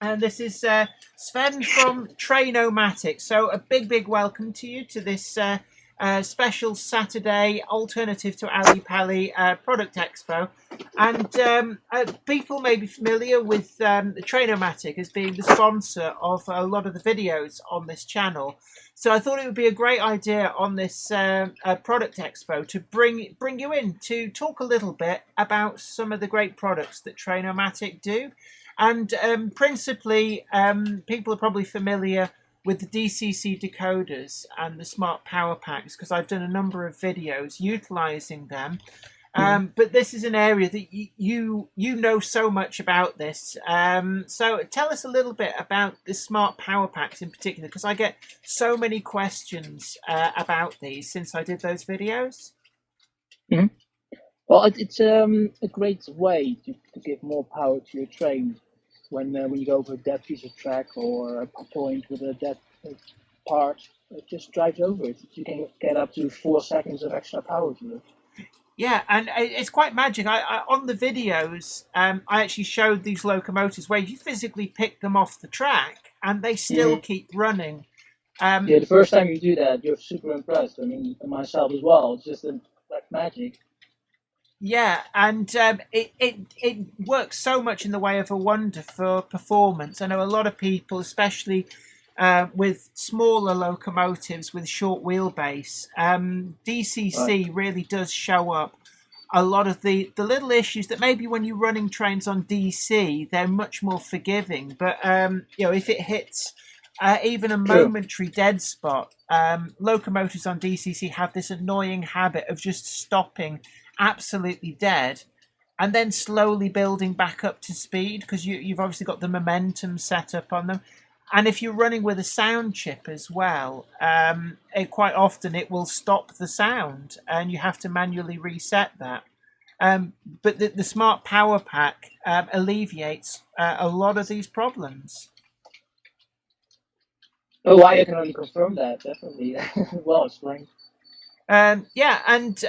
And this is Sven from Train-O-Matic. So a big welcome to you to this special Saturday alternative to Ali Pali product expo. And people may be familiar with the Train-O-Matic as being the sponsor of a lot of the videos on this channel. So I thought it would be a great idea on this product expo to bring you in to talk a little bit about some of the great products that Train-O-Matic do. And principally, people are probably familiar with the DCC decoders and the smart power packs because I've done a number of videos utilizing them. But this is an area that you know so much about this. So tell us a little bit about the smart power packs in particular, because I get so many questions about these since I did those videos. Mm-hmm. Well, it's a great way to give more power to your train when you go over a dead piece of track or a point with a dead part. It just drives over it. You can get up to 4 seconds of extra power to it. Yeah, and it's quite magic. I on the videos, I actually showed these locomotives where you physically pick them off the track and they still keep running. Yeah, the first time you do that, you're super impressed. I mean, myself as well. It's just like magic. Yeah, and it works so much in the way of a wonder for performance. I know a lot of people, especially with smaller locomotives with short wheelbase, DCC really does show up a lot of the little issues that maybe when you're running trains on DC, they're much more forgiving. But if it hits even a momentary dead spot, locomotives on DCC have this annoying habit of just stopping absolutely dead and then slowly building back up to speed because you've obviously got the momentum set up on them. And if you're running with a sound chip as well, quite often it will stop the sound and you have to manually reset that. But the smart power pack alleviates a lot of these problems. Oh, I can only confirm that, definitely. Well explained. Yeah, and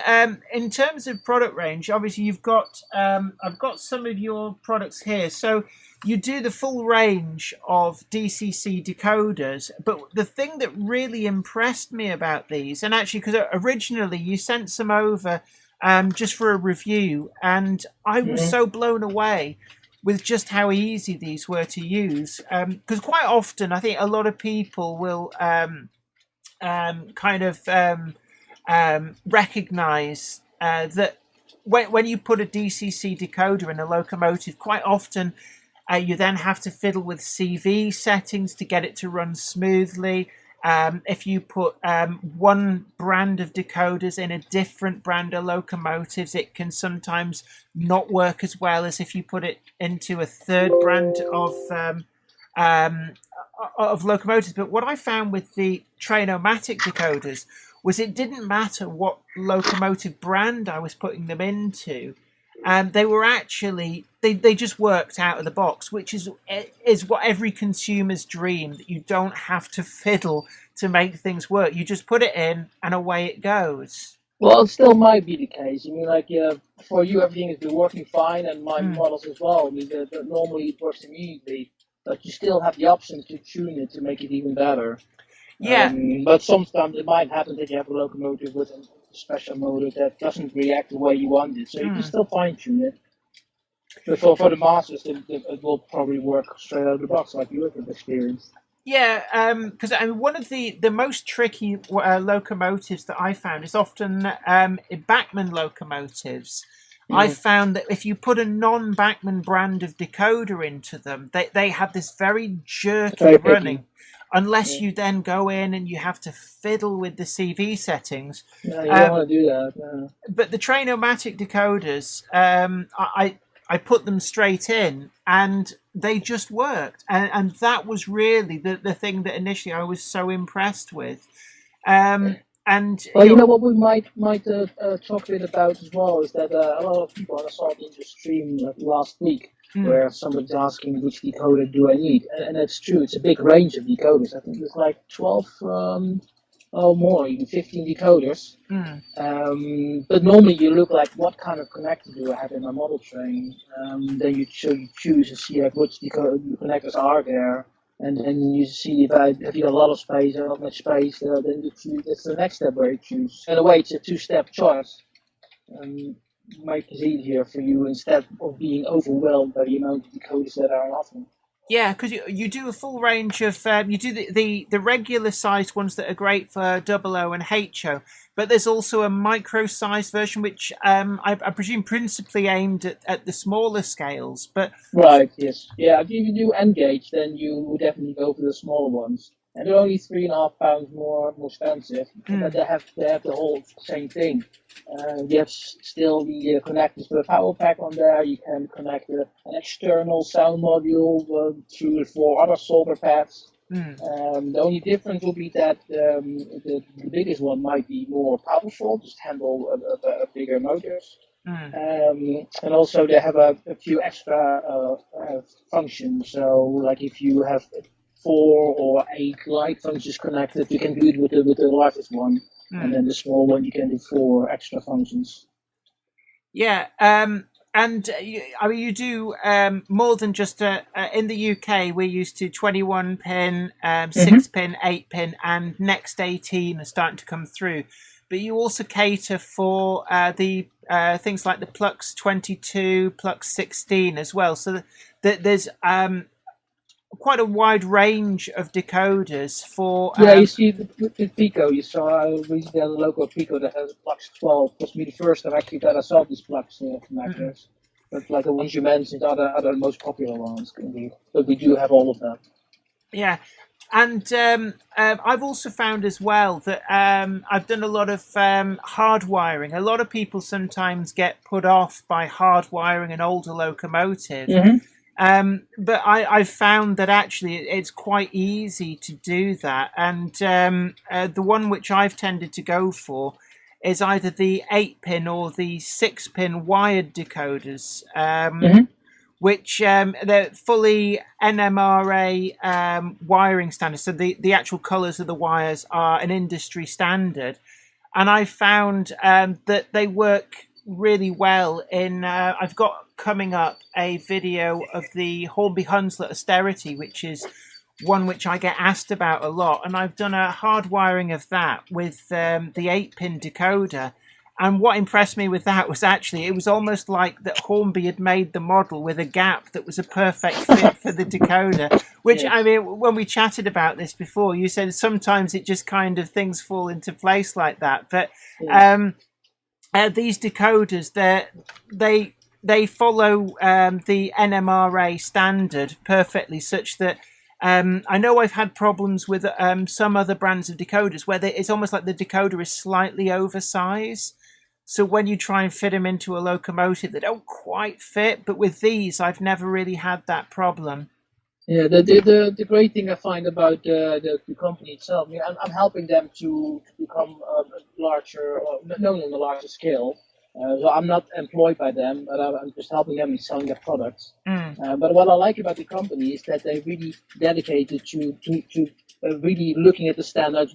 in terms of product range, obviously you've got I've got some of your products here. So you do the full range of DCC decoders, but the thing that really impressed me about these, and actually because originally you sent some over just for a review, and I was so blown away with just how easy these were to use. Because quite often I think a lot of people will recognize that when you put a DCC decoder in a locomotive, quite often you then have to fiddle with CV settings to get it to run smoothly. If you put one brand of decoders in a different brand of locomotives, it can sometimes not work as well as if you put it into a third brand of locomotives. But what I found with the Train-O-Matic decoders was it didn't matter what locomotive brand I was putting them into. They were actually, they just worked out of the box, which is what every consumer's dream, that you don't have to fiddle to make things work. You just put it in and away it goes. Well, it still might be the case. I mean, like, for you, everything has been working fine, and my models as well. I mean, normally it works immediately, but you still have the option to tune it to make it even better. Yeah. But sometimes it might happen that you have a locomotive with a special motor that doesn't react the way you want it, so you can still fine tune it. But for the masters, it will probably work straight out of the box, like you have experienced. Yeah, because one of the most tricky locomotives that I found is often Bachmann locomotives. I found that if you put a non-Bachmann brand of decoder into them, they have this very jerky running. Unless you then go in and you have to fiddle with the CV settings. Yeah, you don't want to do that. No. But the Train-O-Matic decoders, I put them straight in and they just worked. And that was really the thing that initially I was so impressed with. Well, you know what we might talk a bit about as well is that a lot of people, I saw it in the stream last week, where somebody's asking which decoder do I need, and that's true. It's a big range of decoders. I think it's like 12 more, even 15 decoders. Mm. But normally you look like what kind of connector do I have in my model train? Then you choose and see like which connectors are there, and then you see if you have a lot of space or not much space. Then you choose. That's the next step where you choose. In a way, it's a two-step choice. Make it easier for you instead of being overwhelmed by the amount of decoders that are on offer. Yeah, because you do a full range of you do the regular sized ones that are great for double O and HO, but there's also a micro sized version which I presume principally aimed at the smaller scales. But Right, yes. Yeah, if you do N-gauge, then you would definitely go for the smaller ones. And they're only 3.5 pounds more expensive, but they have the whole same thing. You have still the connectors for the power pack on there. You can connect an external sound module through 4 other solder pads. The only difference will be that the biggest one might be more powerful, just handle a bigger motors. And also they have a few extra functions. So like if you have 4 or 8 light functions connected, you can do it with the largest one, and then the small one you can do 4 extra functions. Yeah, and I mean you do more than just in the UK we're used to 21 pin, 6 pin, 8 pin, and next 18 are starting to come through. But you also cater for the things like the Plux 22, Plux 16 as well. So that there's quite a wide range of decoders for. You see the Pico. You saw recently the logo of Pico that has a Plux 12. It was me the first time actually that I saw these Plux connectors. But like the ones you mentioned are the most popular ones, indeed. But we do have all of them. Yeah. And I've also found as well that I've done a lot of hard wiring. A lot of people sometimes get put off by hard wiring an older locomotive. But I've found that actually it's quite easy to do that. And the one which I've tended to go for is either the 8 pin or the 6 pin wired decoders. Which they're fully NMRA wiring standards. So the actual colours of the wires are an industry standard. And I found that they work really well in... I've got coming up a video of the Hornby Hunslet austerity, which is one which I get asked about a lot. And I've done a hard wiring of that with the 8-pin decoder. And what impressed me with that was actually it was almost like that Hornby had made the model with a gap that was a perfect fit for the decoder. Which, I mean, when we chatted about this before, you said sometimes it just kind of things fall into place like that. But these decoders, they follow the NMRA standard perfectly, such that I know I've had problems with some other brands of decoders where it's almost like the decoder is slightly oversized. So when you try and fit them into a locomotive, they don't quite fit. But with these, I've never really had that problem. Yeah, the great thing I find about the company itself, I mean, I'm helping them to become larger, known on a larger scale. So I'm not employed by them, but I'm just helping them in selling their products. But what I like about the company is that they're really dedicated to really looking at the standards.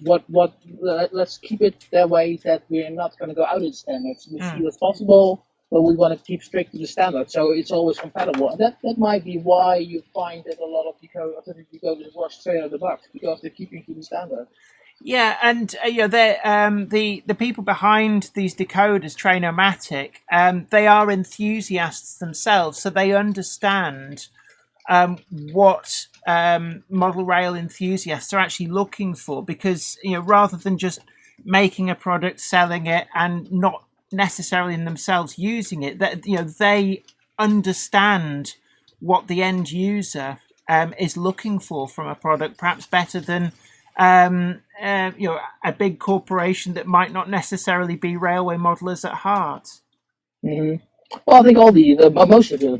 Let's keep it that way that we're not going to go out of the standards. We see what's possible, but we want to keep strict to the standard, so it's always compatible. And that might be why you find that a lot of decoders work straight out of the box, because they're keeping to the standard. Yeah, and the people behind these decoders, Train-O-Matic, they are enthusiasts themselves, so they understand what model rail enthusiasts are actually looking for, because rather than just making a product, selling it, and not necessarily in themselves using it, that they understand what the end user is looking for from a product, perhaps better than a big corporation that might not necessarily be railway modelers at heart. Well, I think all most of the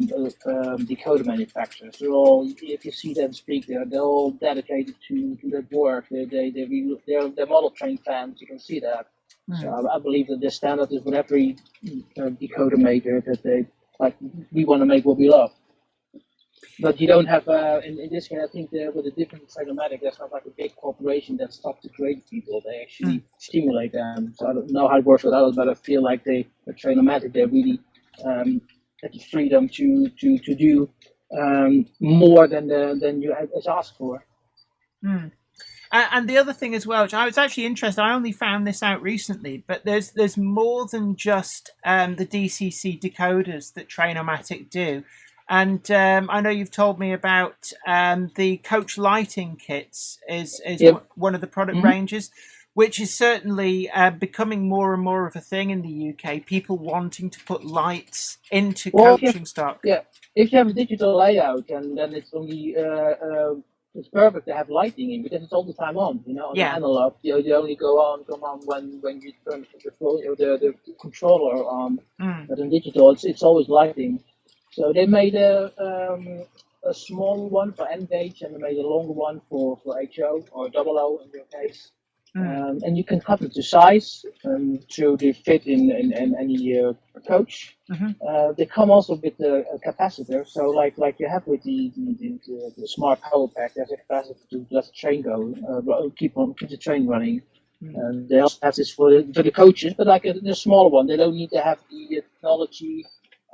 decoder manufacturers are all, if you see them speak, they're all dedicated to their work. They're model train fans. You can see that. So I believe that this standard is with every decoder maker, that they like. We want to make what we love. But you don't have, in this case, I think with a different Train-O-Matic, there's not like a big corporation that stops to create people. They actually stimulate them. So I don't know how it works with others, but I feel like with Train-O-Matic, they really have the freedom to do more than you is asked for. And the other thing as well, which I was actually interested, I only found this out recently, but there's more than just the DCC decoders that Train-O-Matic do. And I know you've told me about the coach lighting kits is one of the product ranges, which is certainly becoming more and more of a thing in the UK. People wanting to put lights into coaching stock. Yeah, if you have a digital layout, and then it's only it's perfect to have lighting in because it's all the time on. On the analog, you only come on when you turn the controller on. But in digital, it's always lighting. So they made a small one for N-gauge, and they made a longer one for HO or double O in your case. And you can cut it to size to they fit in any coach. They come also with a capacitor, so like you have with the smart power pack, there's a capacitor to let the train go, keep the train running. And they also have this for the coaches, but like the smaller one, they don't need to have the technology.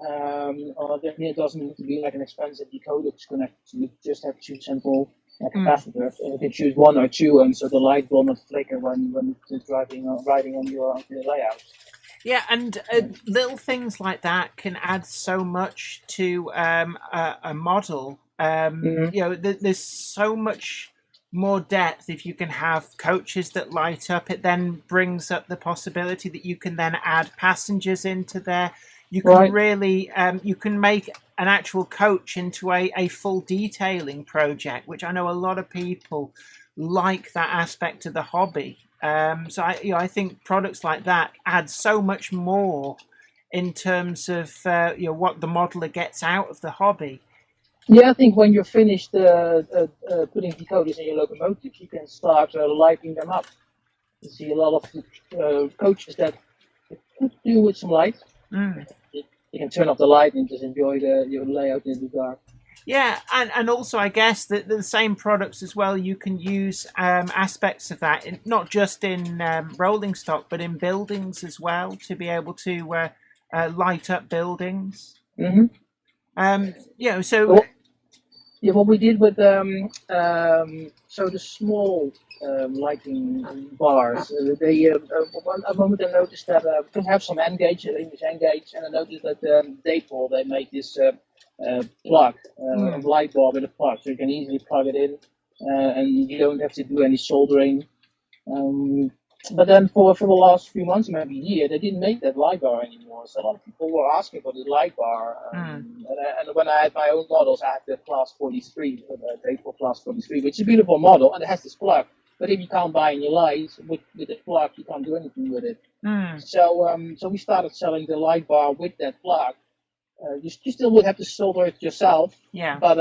Or it doesn't need to be like an expensive decoder to connect. You just have two simple capacitors. You can choose one or two, and so the light will not flicker when it's riding on your layout. Yeah, and little things like that can add so much to a model. There's so much more depth if you can have coaches that light up. It then brings up the possibility that you can then add passengers into there. You can really, you can make an actual coach into a full detailing project, which I know a lot of people like that aspect of the hobby. So I think products like that add so much more in terms of what the modeler gets out of the hobby. Yeah, I think when you're finished putting decoders in your locomotive, you can start lighting them up. You see a lot of coaches that could do with some light. You can turn off the light and just enjoy your layout in the dark. Yeah, and also I guess that the same products as well, you can use aspects of that, not just in rolling stock, but in buildings as well, to be able to light up buildings. What we did with so the small lighting bars, a moment I noticed that we can have some N-gauge, English N-gauge, and I noticed that Daypol, they made this plug, a light bar with a plug, so you can easily plug it in, and you don't have to do any soldering. But then for the last few months, maybe a year, they didn't make that light bar anymore. So a lot of people were asking for the light bar. And when I had my own models, I had the Class 43, the Daypol Class 43, which is a beautiful model, and it has this plug. But if you can't buy any lights with the plug, you can't do anything with it. So we started selling the light bar with that plug. You still would have to solder it yourself, but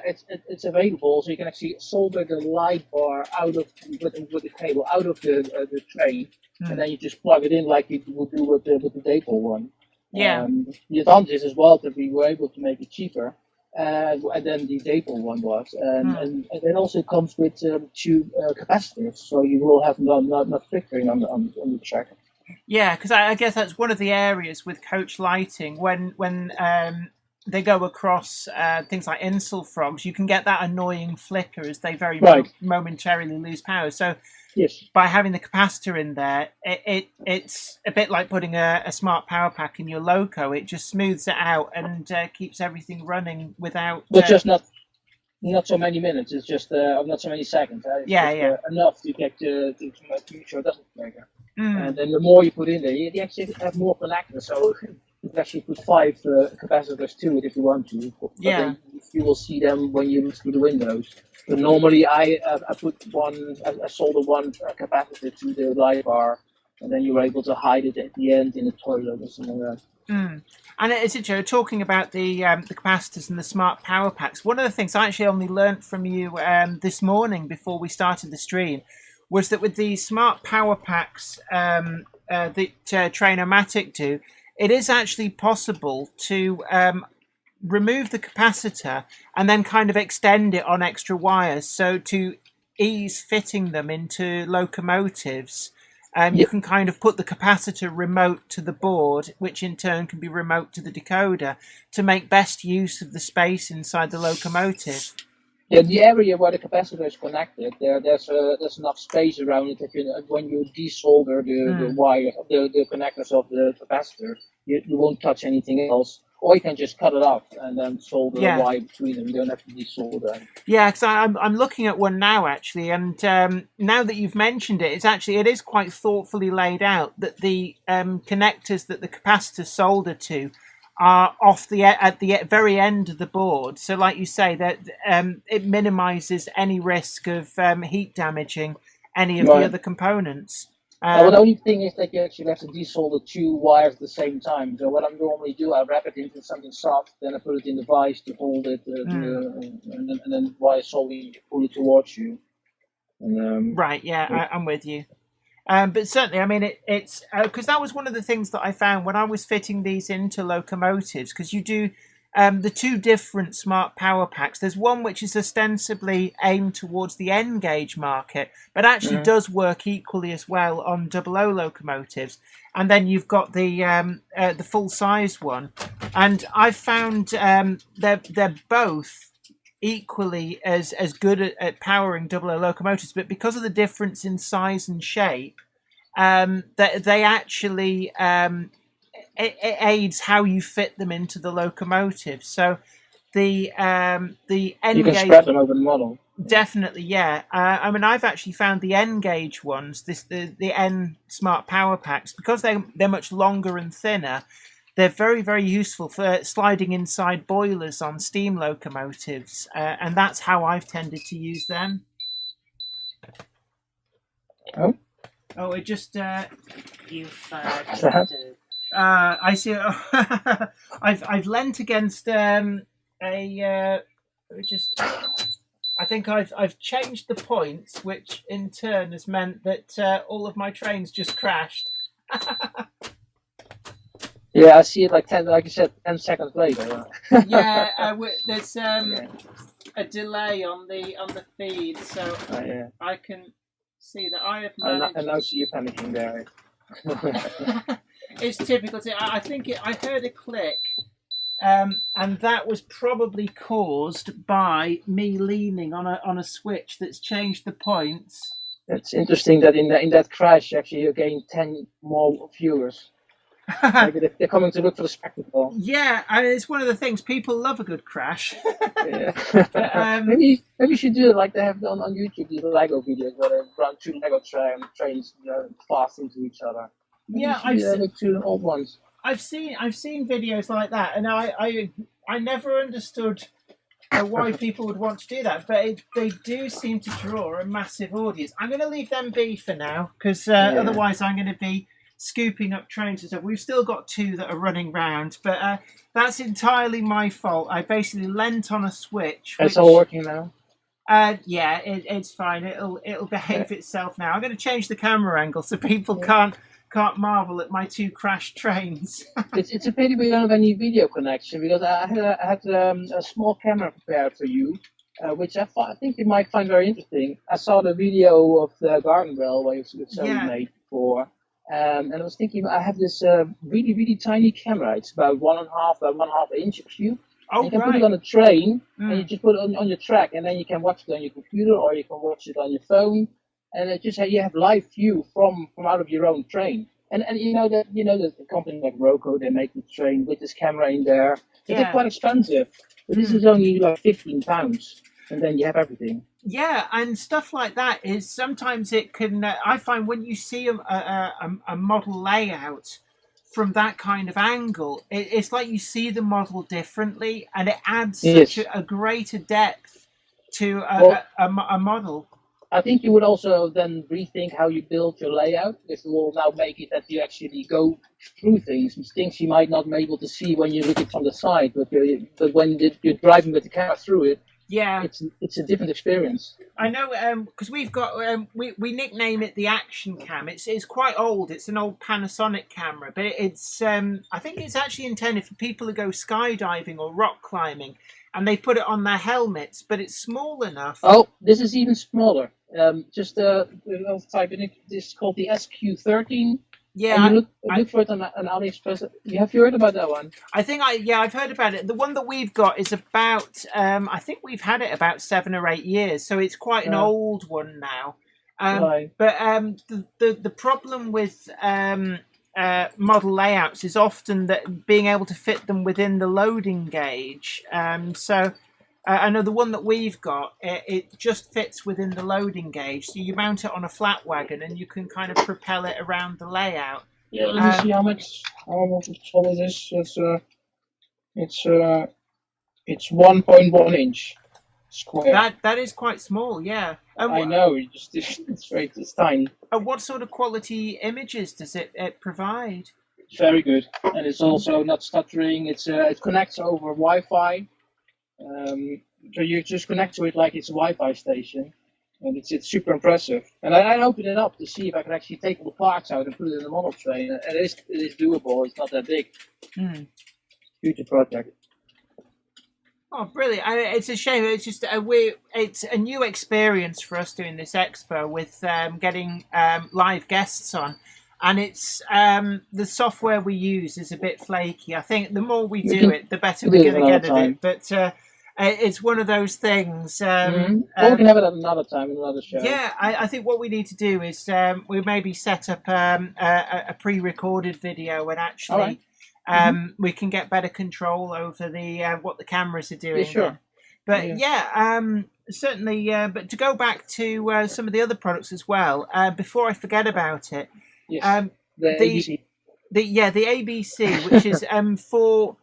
it's available, so you can actually solder the light bar out of with the cable out of the tray, and then you just plug it in like you would do with the Daypol one. The advantage as well that we were able to make it cheaper, and then the Daypol one was, and it also comes with two capacitors, so you will have not flickering on the track. Yeah, because I guess that's one of the areas with coach lighting when they go across things like insel frogs, you can get that annoying flicker as they very momentarily lose power. So by having the capacitor in there, it's a bit like putting a smart power pack in your loco. It just smooths it out and keeps everything running without. But just not so many minutes. It's just not so many seconds. Enough to get to make sure it doesn't flicker. And then the more you put in there, you actually have more connectors. So you can actually put 5 capacitors to it if you want to. But then you will see them when you look through the windows. But normally I put I solder one capacitor to the light bar, and then you're able to hide it at the end in the toilet or something like that. And is it, Joe, talking about the capacitors and the smart power packs, one of the things I actually only learnt from you this morning before we started the stream was that with the smart power packs that Train-O-Matic do, it is actually possible to remove the capacitor and then kind of extend it on extra wires. So to ease fitting them into locomotives, you can kind of put the capacitor remote to the board, which in turn can be remote to the decoder, to make best use of the space inside the locomotive. Yeah, the area where the capacitor is connected, there's enough space around it that when you desolder the wire, the connectors of the capacitor, you won't touch anything else. Or you can just cut it off and then solder a wire between them. You don't have to desolder. Yeah, because I'm looking at one now actually, and now that you've mentioned it, it is quite thoughtfully laid out that the connectors that the capacitor solder to are at the very end of the board. So, like you say, that it minimises any risk of heat damaging any of the other components. Well, the only thing is that you actually have to desolder two wires at the same time. So what I normally do, I wrap it into something soft, then I put it in the vise to hold it, and then while soldering, pull it towards you. And, right, yeah, I'm with you. But certainly, I mean, it's because that was one of the things that I found when I was fitting these into locomotives, because you do the two different smart power packs. There's one which is ostensibly aimed towards the N-gauge market, but actually does work equally as well on 00 locomotives. And then you've got the full-size one. And I found they're both equally as good at powering 00 locomotives, but because of the difference in size and shape, they actually it aids how you fit them into the locomotive. So the N-gauge, you can spread them over the model. Definitely, yeah. I mean, I've actually found the N-gauge ones, the N Smart Power Packs, because they're much longer and thinner. They're very, very useful for sliding inside boilers on steam locomotives, and that's how I've tended to use them. Oh, it just you've. I see. I've leant against I think I've changed the points, which in turn has meant that all of my trains just crashed. Yeah, I see it like you said, 10 seconds later. Yeah, there's a delay on the feed, so I can see that I have managed. And now see you panicking there. It's typical. I think I heard a click, and that was probably caused by me leaning on a switch that's changed the points. It's interesting that in that crash, actually, you gain 10 more viewers. Maybe they're coming to look for the spectacle. Yeah, and it's one of the things people love a good crash. Yeah. But, maybe you should do it like they have done on YouTube, these Lego videos where they run two Lego trains fast into each other. Maybe I've seen two old ones. I've seen videos like that, and I never understood why people would want to do that, but they do seem to draw a massive audience. I'm going to leave them be for now, because otherwise I'm going to be scooping up trains and stuff. We've still got two that are running round, but that's entirely my fault. I basically leant on a switch. It's all working now? Yeah, it's fine. It'll behave itself now. I'm going to change the camera angle so people can't marvel at my two crashed trains. It's a pity we don't have any video connection, because I had a small camera prepared for you, which I think you might find very interesting. I saw the video of the garden railway which Sony made before. And I was thinking, I have this really, really tiny camera. It's about 1.5 by 1.5 inch cube. Oh, you can put it on a train, and you just put it on your track, and then you can watch it on your computer, or you can watch it on your phone, and it just you have live view from out of your own train. And you know that the company like Roku, they make the train with this camera in there. They're quite expensive, but this is only like £15, and then you have everything. Yeah, and stuff like that is sometimes it can. I find when you see a model layout from that kind of angle, it's like you see the model differently, and it adds such a greater depth to a model. I think you would also then rethink how you build your layout. This will now make it that you actually go through things you might not be able to see when you look at it from the side, but when you're driving with the camera through it. Yeah, it's a different experience. I know because we've got we nickname it the Action Cam. It's quite old. It's an old Panasonic camera, but it's I think it's actually intended for people who go skydiving or rock climbing, and they put it on their helmets. But it's small enough. Oh, this is even smaller. I'll type in it. This is called the SQ13. Yeah, And you look for it on AliExpress. Have you heard about that one? I've heard about it. The one that we've got is about I think we've had it about 7 or 8 years, so it's quite an old one now. Right. But the problem with model layouts is often that being able to fit them within the loading gauge. I know the one that we've got, it just fits within the loading gauge. So you mount it on a flat wagon and you can kind of propel it around the layout. Yeah, let me see how much tall it is. It's 1.1 inch square. That is quite small, yeah. I know, it's tiny. And what sort of quality images does it provide? It's very good, and it's also not stuttering. It connects over Wi-Fi. So you just connect to it like it's a Wi-Fi station, and it's super impressive. And I opened it up to see if I could actually take all the parts out and put it in the model train, and it is doable. It's not that big. Future project. Oh, brilliant! It's a shame. It's just it's a new experience for us doing this expo with getting live guests on. And it's the software we use is a bit flaky. I think the more we do it, the better we're going to get at it. But it's one of those things. We can have it at another time, another show. Yeah, I think what we need to do is we maybe set up a pre-recorded video and actually we can get better control over the what the cameras are doing. Yeah, sure. But certainly. But to go back to some of the other products as well, before I forget about it. Yes, the ABC. The ABC, which is for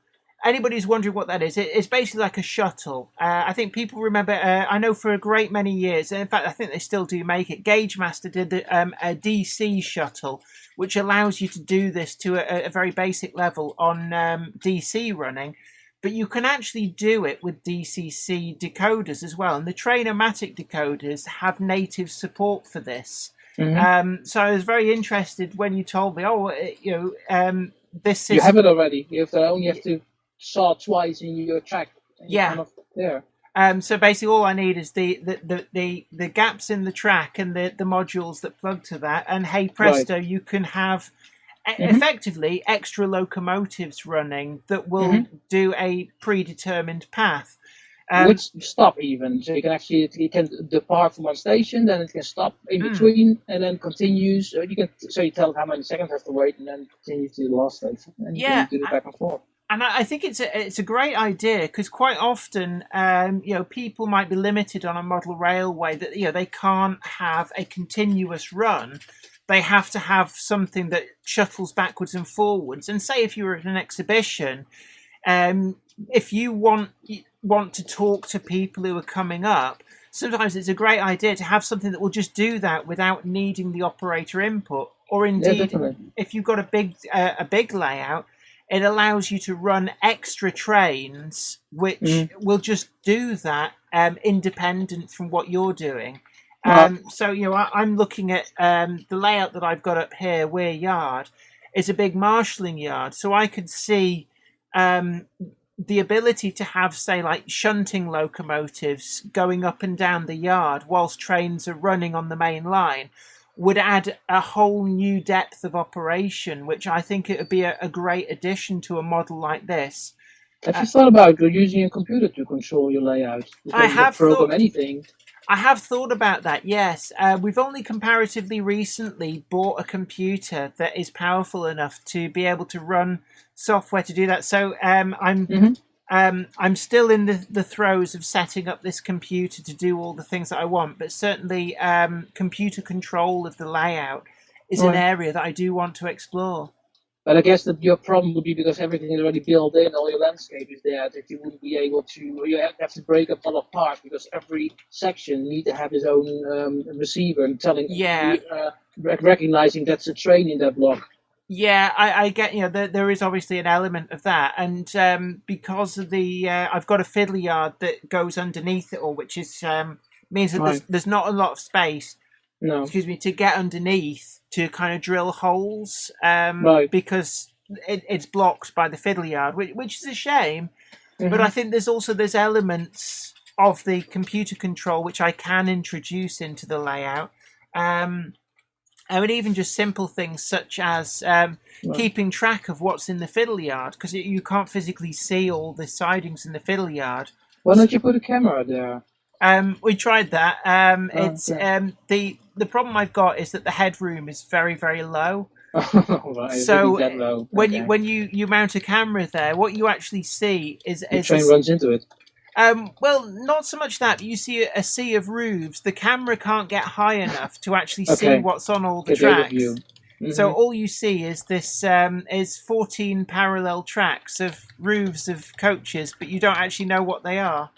anybody who's wondering what that is. It's basically like a shuttle. I think people remember. I know for a great many years, and in fact, I think they still do make it. GaugeMaster did a DC shuttle, which allows you to do this to a very basic level on DC running. But you can actually do it with DCC decoders as well, and the Train-O-Matic decoders have native support for this. So I was very interested when you told me, this system. You have it already. You only have to saw twice in your track. Yeah. There. So basically, all I need is the gaps in the track and the modules that plug to that, and hey presto, you can have effectively extra locomotives running that will do a predetermined path. Which stop even, so you can depart from one station, then it can stop in between, and then continues. So you tell it how many seconds it has to wait, and then continue to the last station, and you can do it back and forth. And I think it's a great idea because quite often, people might be limited on a model railway that they can't have a continuous run. They have to have something that shuttles backwards and forwards. And say if you were at an exhibition, if you want to talk to people who are coming up, sometimes it's a great idea to have something that will just do that without needing the operator input. Or indeed, if you've got a big layout, it allows you to run extra trains, which will just do that independent from what you're doing. So I'm looking at the layout that I've got up here. Weir Yard is a big marshalling yard, so I could see the ability to have, say, like shunting locomotives going up and down the yard whilst trains are running on the main line would add a whole new depth of operation, which I think it would be a great addition to a model like this. Have you thought about using a computer to control your layout? I have program anything. I have thought about that, yes. We've only comparatively recently bought a computer that is powerful enough to be able to run software to do that. So I'm still in the throes of setting up this computer to do all the things that I want, but certainly computer control of the layout is an area that I do want to explore. But I guess that your problem would be because everything is already built in, all your landscape is there, that you wouldn't be able to, you have to break up a lot of parts because every section need to have its own receiver and recognizing that's a train in that block. Yeah, I get, there is obviously an element of that. And because of I've got a fiddler yard that goes underneath it all, which is means that Right. there's not a lot of space, No. excuse me, to get underneath to kind of drill holes, Right. because it's blocked by the fiddle yard, which is a shame. But I Mhm. think there's elements of the computer control which I can introduce into the layout. I mean, even just simple things such as Right. keeping track of what's in the fiddle yard, because you can't physically see all the sidings in the fiddle yard. Why don't you put a camera there? We tried that. Oh, It's okay. the problem I've got is that the headroom is very, very low. Right, really So that low. when Okay. you mount a camera there, what you actually see is The train runs into it. well, not so much that, but you see a sea of roofs. The camera can't get high enough to actually see Okay. what's on all the Get the tracks. overview. So Mhm. all you see is this is 14 parallel tracks of roofs of coaches, but you don't actually know what they are.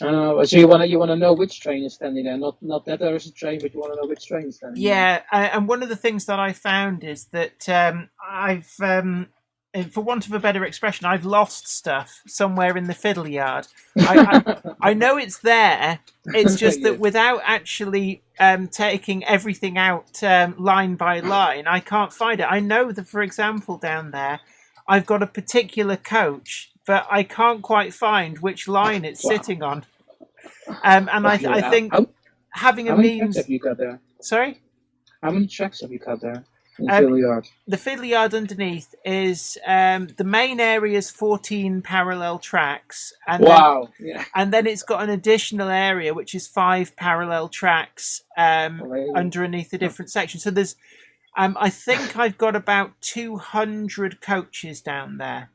So you wanna know which train is standing there, not that there is a train, but you wanna know which train is standing there. Yeah, and one of the things that I found is that I've, for want of a better expression, I've lost stuff somewhere in the fiddle yard. I know it's there. It's just Yeah. that without actually taking everything out line by line, I can't find it. I know that, for example, down there, I've got a particular coach, but I can't quite find which line it's Wow. sitting on. And Yeah. I think having a How many tracks means. have you got there? Sorry? How many tracks have you got there in the Um, fiddle yard? the fiddle yard underneath is the main area is 14 parallel tracks, Wow. Yeah. and then it's got an additional area which is 5 parallel tracks Already. underneath the different sections. So there's I think I've got about 200 coaches down there,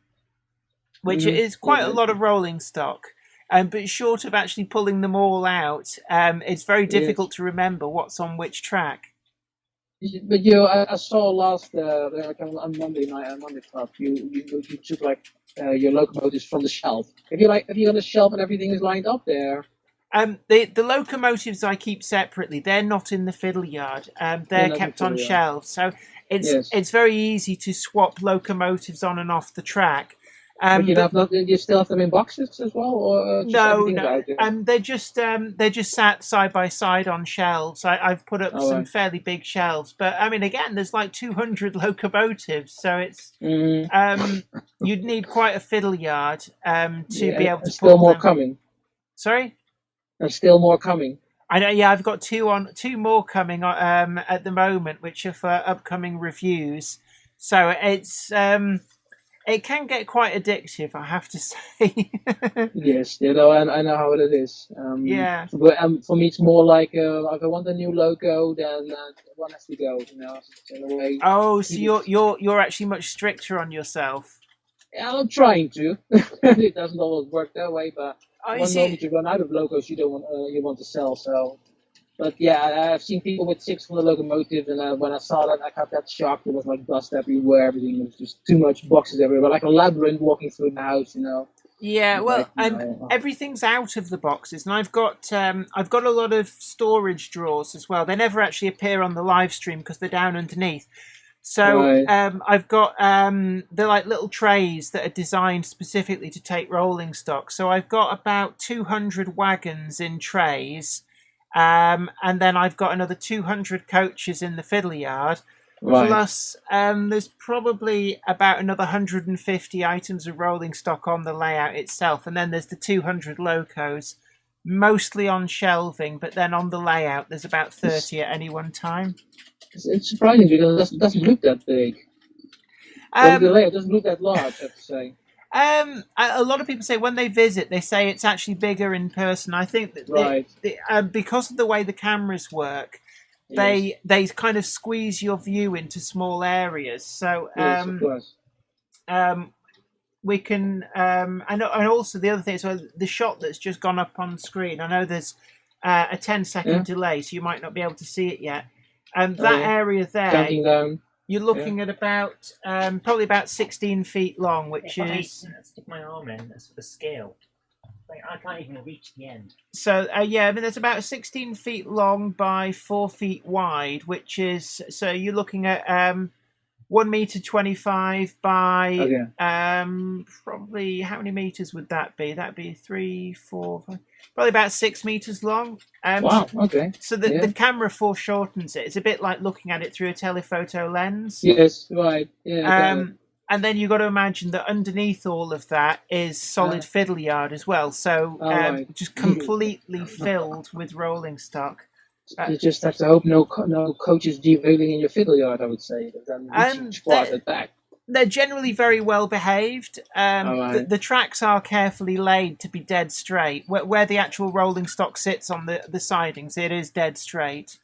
which is quite a lot of rolling stock. But short of actually pulling them all out, it's very Yes. difficult to remember what's on which track. But I saw last like on Monday night, on Monday club, you took like your locomotives from the shelf. Have you got a shelf and everything is lined up there? The locomotives I keep separately. They're not in the fiddle yard. They're not in kept the on fiddle yard. shelves, so Yes. it's very easy to swap locomotives on and off the track. But you still have them in boxes as well, or just No, everything is out there? they're just sat side by side on shelves. I've put up Oh, some right. fairly big shelves, but I mean, again, there's like 200 locomotives, so it's Mm, you'd need quite a fiddle yard to yeah, be able and to still pull more them. coming. Sorry. And still more coming. I know, yeah, I've got two more coming at the moment, which are for upcoming reviews. So it can get quite addictive, I have to say. Yes, I know how it is. Yeah. But for me, it's more like if I want a new logo, then one has to go. So in a way. Oh, so you're actually much stricter on yourself. I'm trying to. It doesn't always work that way, but Oh, you one see, moment you run out of logos you want to sell. So, but yeah, I've seen people with 600 locomotives, and when I saw that, I got that shock. There was like dust everywhere. Everything was just too much boxes everywhere, like a labyrinth walking through the house. yeah. It's Well, like, everything's out of the boxes, and I've got a lot of storage drawers as well. They never actually appear on the live stream because they're down underneath. So right. I've got they're like little trays that are designed specifically to take rolling stock. So I've got about 200 wagons in trays, and then I've got another 200 coaches in the fiddle yard. Right. Plus, there's probably about another 150 items of rolling stock on the layout itself, and then there's the 200 locos, mostly on shelving, but then on the layout there's about 30 at any one time. It's surprising because it doesn't look that big. The layout doesn't look that large, I have to say. A lot of people say when they visit, they say it's actually bigger in person. I think that Right. because of the way the cameras work, Yes. they kind of squeeze your view into small areas. So Yes, of course. we can and also the other thing is, well, the shot that's just gone up on screen. I know there's a 10-second delay, so you might not be able to see it yet. And that area there, counting down. you're looking at about probably about 16 feet long, which is. Stick my arm in. That's for scale. I can't even reach the end. So yeah, I mean, there's about 16 feet long by 4 feet wide, which is, so you're looking at 1 meter 25 by Okay. probably, how many meters would that be? That'd be 3, 4, 5, probably about 6 meters long. Wow. Okay. So Yeah. the camera foreshortens it. It's a bit like looking at it through a telephoto lens. Yes. Right. Yeah. I got it. And then you've got to imagine that underneath all of that is solid fiddle yard as well. So right. just completely filled with rolling stock. You just have to hope no coaches derailing in your fiddle yard, I would say. But then reaching squat at back. They're generally very well behaved. Right. The tracks are carefully laid to be dead straight. Where the actual rolling stock sits on the sidings, it is dead straight.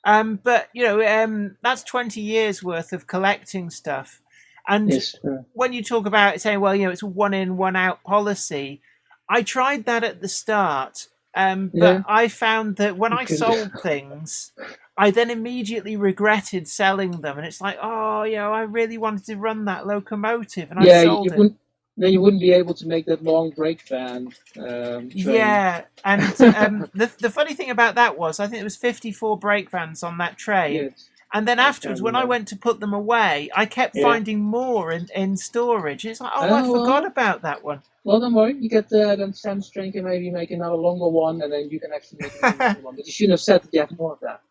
But that's 20 years worth of collecting stuff. And yes. when you talk about saying, well, it's a 1 in, 1 out policy, I tried that at the start. But I found that when I sold things, I then immediately regretted selling them. And it's like, I really wanted to run that locomotive, and I sold it. Then you wouldn't be able to make that long brake van train. Yeah, and the funny thing about that was, I think there was 54 brake vans on that train. Yes. And then afterwards, when I went to put them away, I kept finding more in storage. It's like, I forgot about that one. Well, don't worry. You get then Sam's train can maybe make another longer one, and then you can actually make another one. But you shouldn't have said that you have more of that.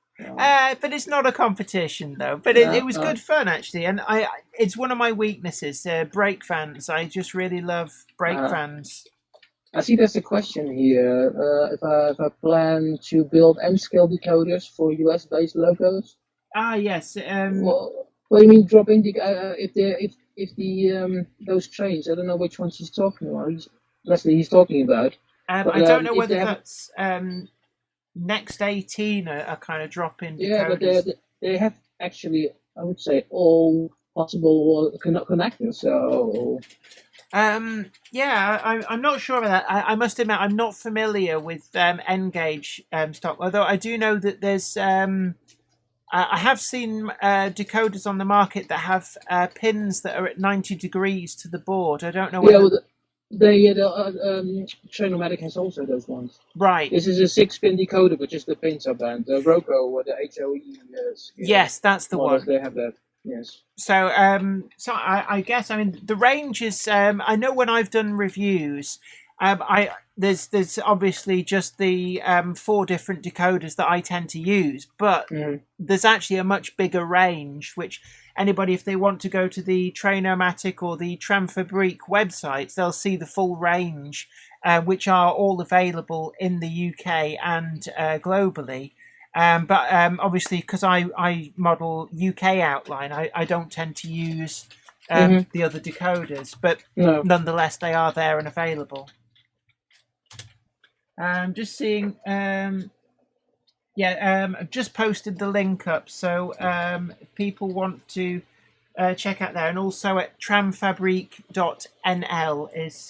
But it's not a competition, though. But it was good fun, actually. And it's one of my weaknesses, brake fans. I just really love brake fans. I see there's a question here. If I plan to build M-scale decoders for US-based logos. Ah, yes. What do you mean drop in if the those trains? I don't know which ones he's talking about. He's talking about. I don't know whether that's Next 18 are kind of drop in decoders. Yeah, but they have actually, I would say, all possible connectors. So. I'm not sure about that. I must admit, I'm not familiar with N-gauge stock. Although I do know that there's. I have seen decoders on the market that have pins that are at 90 degrees to the board. I don't know whether... the Train-O-Matic has also those ones. Right. This is a 6-pin decoder, but just the pins are banned. The Roku or the HOE. Yes, that's the one. They have that. Yes. So, I guess, the range is. I know when I've done reviews, there's obviously just the 4 different decoders that I tend to use, but there's actually a much bigger range, which anybody, if they want to go to the Train-O-Matic or the Train-Fabrique websites, they'll see the full range, which are all available in the UK and globally. But obviously, because I model UK outline, I don't tend to use the other decoders, but nonetheless, they are there and available. Just seeing, I've just posted the link up, so if people want to check out there, and also at tranfabrique.nl is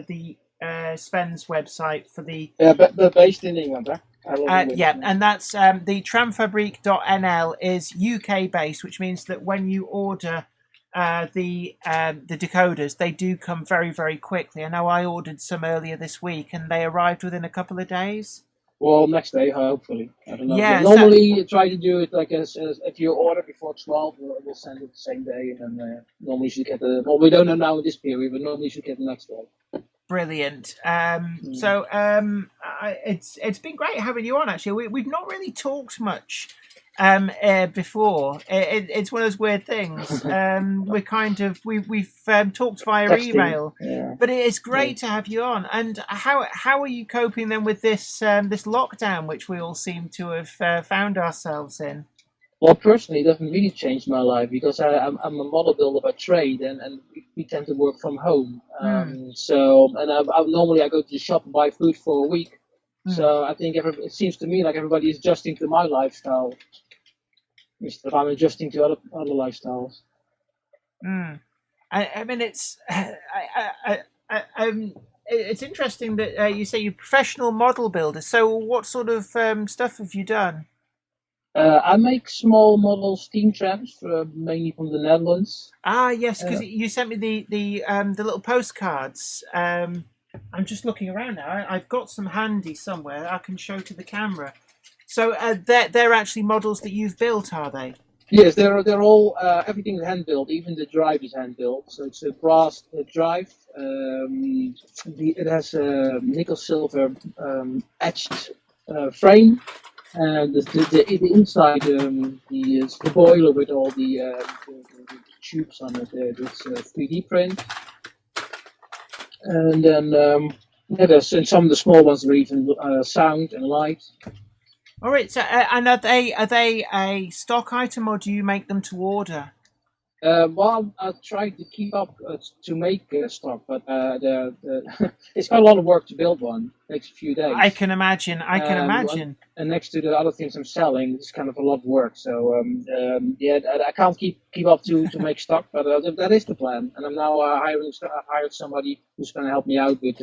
the Sven's website for the. Yeah, but they're based in England, huh? And that's the tranfabrique.nl is UK based, which means that when you order the decoders, they do come very, very quickly. I know I ordered some earlier this week, and they arrived within a couple of days. Well, next day, hopefully. I don't know. Yeah, normally, try to do it like as if you order before 12, we'll send it the same day, and then normally you should get the. Well, we don't know now in this period, but normally you should get the next day. Brilliant. So it's been great having you on. Actually, we've not really talked much before. It's one of those weird things. We've talked via Texting. Email, Yeah. but it is great to have you on. And how are you coping then with this this lockdown, which we all seem to have found ourselves in? Well, personally, it doesn't really change my life because I'm a model builder by trade, and we tend to work from home. So, and normally I go to the shop and buy food for a week. So I think it seems to me like everybody is adjusting to my lifestyle instead of I'm adjusting to other lifestyles. It's interesting that you say you're a professional model builder. So what sort of stuff have you done? I make small model steam trams, mainly from the Netherlands. Ah, yes, because you sent me the little postcards. I'm just looking around now. I've got some handy somewhere I can show to the camera. So they're actually models that you've built, are they? Yes, they're all everything is hand built. Even the drive is hand built. So it's a brass drive. It has a nickel silver etched frame. And the inside, the boiler with all the tubes on it. It's 3D print. And then yeah, there's and some of the small ones are even sound and light. All right. So, and are they a stock item, or do you make them to order? Well, I try to keep up to make stock, but it's quite a lot of work to build one. It takes a few days. I can imagine. I can imagine. And next to the other things I'm selling, it's kind of a lot of work. So yeah, I can't keep up to make stock, but that is the plan. And I'm now hired somebody who's going to help me out with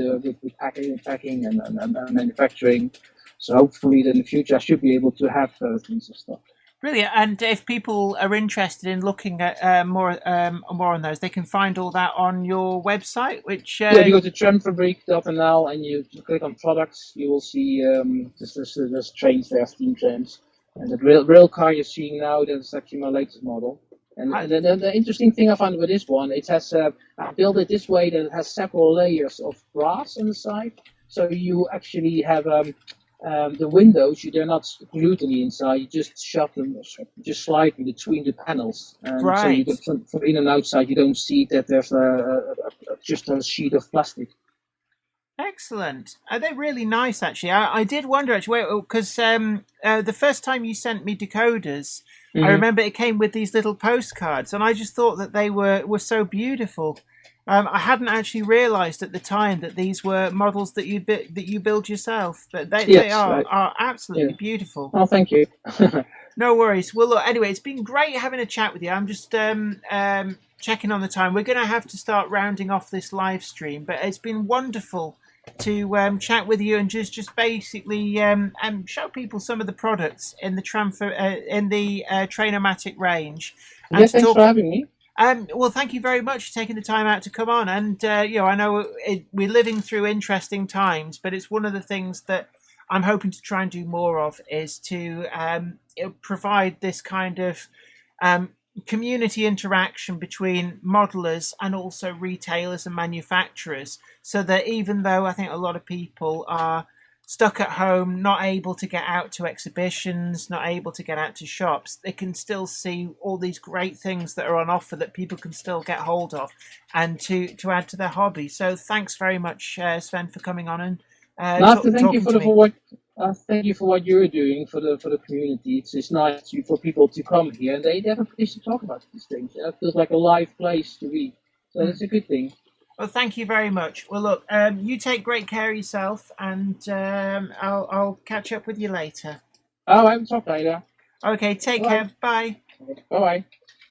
packing and manufacturing. So hopefully, in the future, I should be able to have things of stock. Brilliant. And if people are interested in looking at more on those, they can find all that on your website, which... Yeah, if you go to tramfabriek.nl and you click on products, you will see there's trains there, steam trains. And the rail car you're seeing now, that's actually my latest model. And the interesting thing I found with this one, it has I built it this way that it has several layers of brass on the side. So you actually have the windows, they're not glued to the inside. You just shove them, just slide in between the panels, and right. So you get from in and outside. You don't see that there's just a sheet of plastic. Excellent. They're really nice, actually. I did wonder, actually, because the first time you sent me decoders, I remember it came with these little postcards, and I just thought that they were so beautiful. I hadn't actually realised at the time that these were models that you build yourself, but they are absolutely beautiful. Oh, thank you. No worries. Well, look, anyway, it's been great having a chat with you. I'm just checking on the time. We're going to have to start rounding off this live stream, but it's been wonderful to chat with you and just basically show people some of the products in the Train-O-Matic range. And yeah, thanks for having me. Well, thank you very much for taking the time out to come on. And, I know we're living through interesting times, but it's one of the things that I'm hoping to try and do more of is to provide this kind of community interaction between modelers and also retailers and manufacturers, so that even though I think a lot of people are stuck at home, not able to get out to exhibitions, not able to get out to shops, they can still see all these great things that are on offer that people can still get hold of and to add to their hobby. So thanks very much, Sven, for coming on and thank you for what you're doing for the community. It's nice for people to come here and they have a place to talk about these things. It feels like a live place to be. So it's a good thing. Well, thank you very much. Well, look, you take great care of yourself, and I'll catch up with you later. Oh, I haven't talked later. Okay, take care. Bye. Bye-bye.